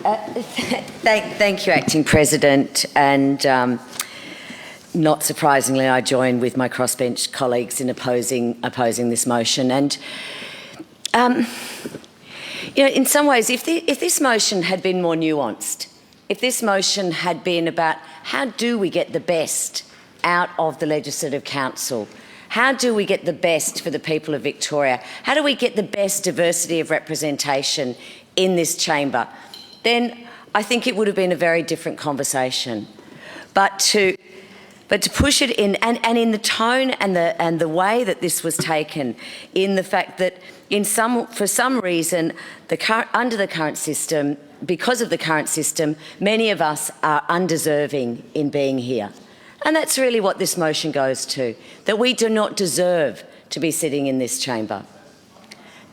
Thank you, Acting President, and not surprisingly, I join with my crossbench colleagues in opposing this motion. And in some ways, if this motion had been more nuanced, if this motion had been about how do we get the best out of the Legislative Council, how do we get the best for the people of Victoria, how do we get the best diversity of representation in this chamber, then I think it would have been a very different conversation. But to push it in, and in the tone and the way that this was taken, in the fact that for some reason, under the current system, because of the current system, many of us are undeserving in being here. And that's really what this motion goes to, that we do not deserve to be sitting in this chamber.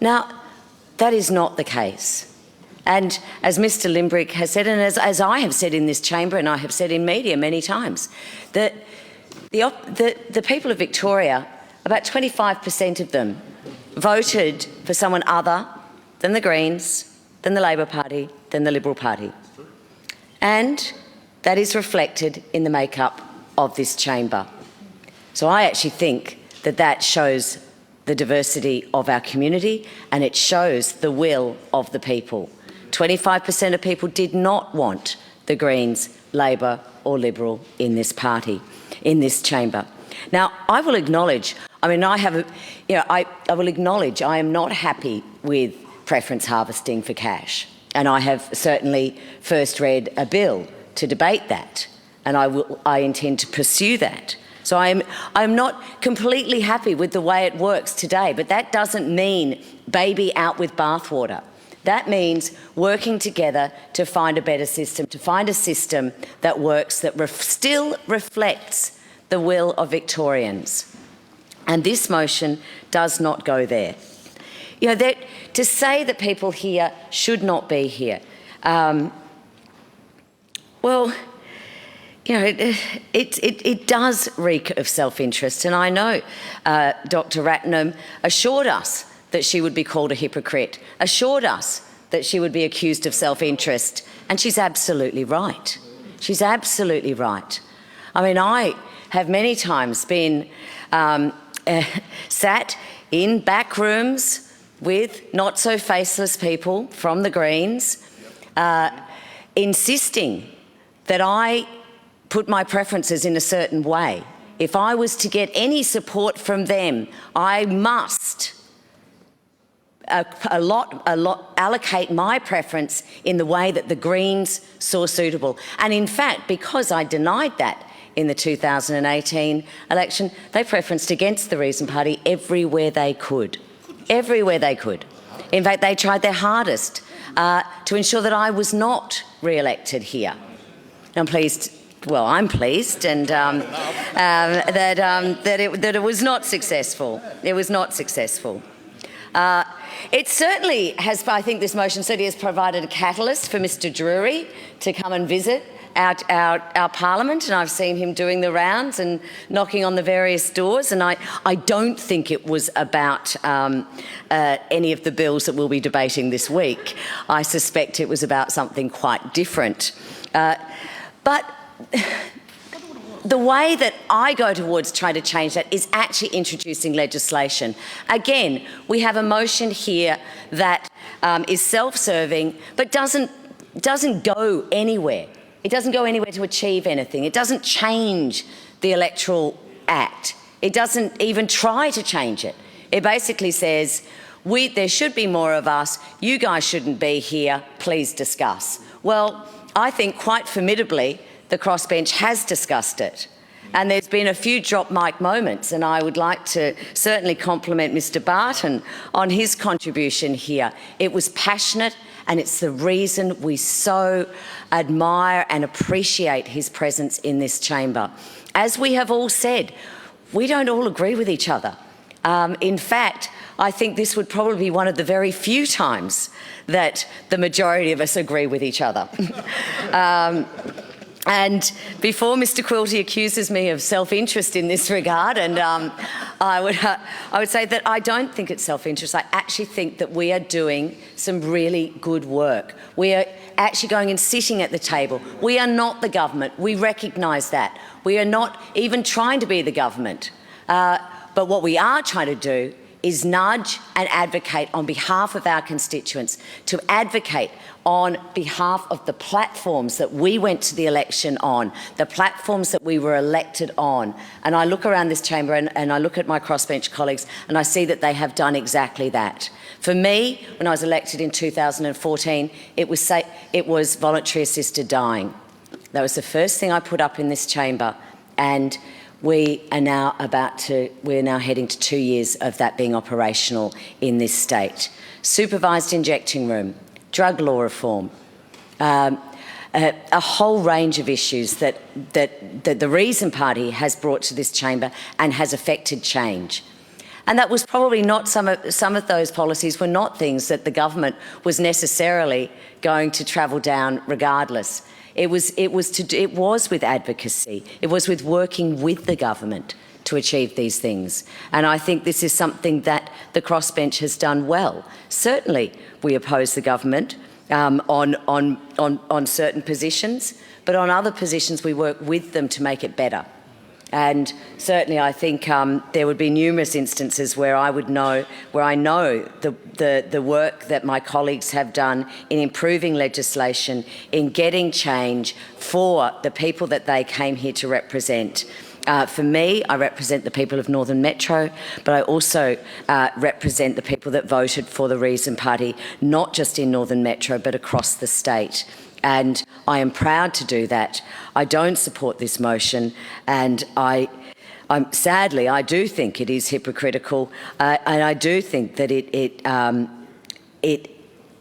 Now, that is not the case. And as Mr Limbrick has said, and as I have said in this chamber and I have said in media many times, that the people of Victoria, about 25% of them, voted for someone other than the Greens, than the Labor Party, than the Liberal Party. And that is reflected in the makeup of this chamber. So I actually think that that shows the diversity of our community, and it shows the will of the people. 25% of people did not want the Greens, Labor or Liberal in this party, in this chamber. Now, I will acknowledge, I will acknowledge I am not happy with preference harvesting for cash, and I have certainly first read a bill to debate that, and I intend to pursue that. So I'm not completely happy with the way it works today, but that doesn't mean baby out with bathwater. That means working together to find a better system, to find a system that works, that still reflects the will of Victorians. And this motion does not go there. To say that people here should not be here, it does reek of self-interest. And I know Dr. Ratnam assured us that she would be called a hypocrite, assured us that she would be accused of self-interest, and she's absolutely right. She's absolutely right. I mean, I have many times been sat in back rooms with not-so-faceless people from the Greens, insisting that I put my preferences in a certain way. If I was to get any support from them, I must allocate my preference in the way that the Greens saw suitable. And in fact, because I denied that in the 2018 election, they preferenced against the Reason Party everywhere they could. Everywhere they could. In fact, they tried their hardest to ensure that I was not re-elected here. I'm pleased and that it was not successful. It was not successful. It certainly has, I think this motion certainly has provided a catalyst for Mr Drury to come and visit our Parliament, and I've seen him doing the rounds and knocking on the various doors, and I don't think it was about any of the bills that we'll be debating this week. I suspect it was about something quite different. But the way that I go towards trying to change that is actually introducing legislation. Again, we have a motion here that is self-serving but doesn't go anywhere. It doesn't go anywhere to achieve anything. It doesn't change the Electoral Act. It doesn't even try to change it. It basically says, there should be more of us, you guys shouldn't be here, please discuss. Well, I think quite formidably, the crossbench has discussed it. And there's been a few drop mic moments, and I would like to certainly compliment Mr Barton on his contribution here. It was passionate, and it's the reason we so admire and appreciate his presence in this chamber. As we have all said, we don't all agree with each other. In fact, I think this would probably be one of the very few times that the majority of us agree with each other. And before Mr Quilty accuses me of self-interest in this regard, and I would say that I don't think it's self-interest. I actually think that we are doing some really good work. We are actually going and sitting at the table. We are not the government. We recognise that. We are not even trying to be the government. But what we are trying to do is nudge and advocate on behalf of our constituents, to advocate on behalf of the platforms that we went to the election on, the platforms that we were elected on. And I look around this chamber and I look at my crossbench colleagues and I see that they have done exactly that. For me, when I was elected in 2014, it was voluntary assisted dying. That was the first thing I put up in this chamber, and we're now heading to 2 years of that being operational in this state. Supervised injecting room, drug law reform, a whole range of issues that the Reason Party has brought to this chamber and has affected change. And that was probably not, some of those policies were not things that the government was necessarily going to travel down regardless. It was with advocacy. It was with working with the government to achieve these things. And I think this is something that the crossbench has done well. Certainly, we oppose the government on certain positions, but on other positions we work with them to make it better. And certainly, I think there would be numerous instances where I know the work that my colleagues have done in improving legislation, in getting change for the people that they came here to represent. For me, I represent the people of Northern Metro, but I also represent the people that voted for the Reason Party, not just in Northern Metro, but across the state. And I am proud to do that. I don't support this motion, and sadly, I do think it is hypocritical, and I do think that it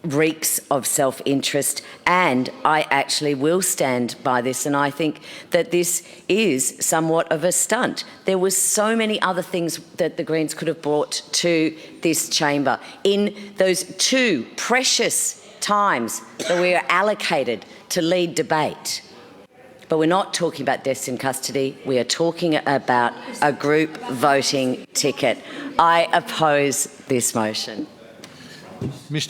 reeks of self-interest, and I actually will stand by this, and I think that this is somewhat of a stunt. There were so many other things that the Greens could have brought to this chamber in those 2 precious times that we are allocated to lead debate. But we're not talking about deaths in custody. We are talking about a group voting ticket. I oppose this motion.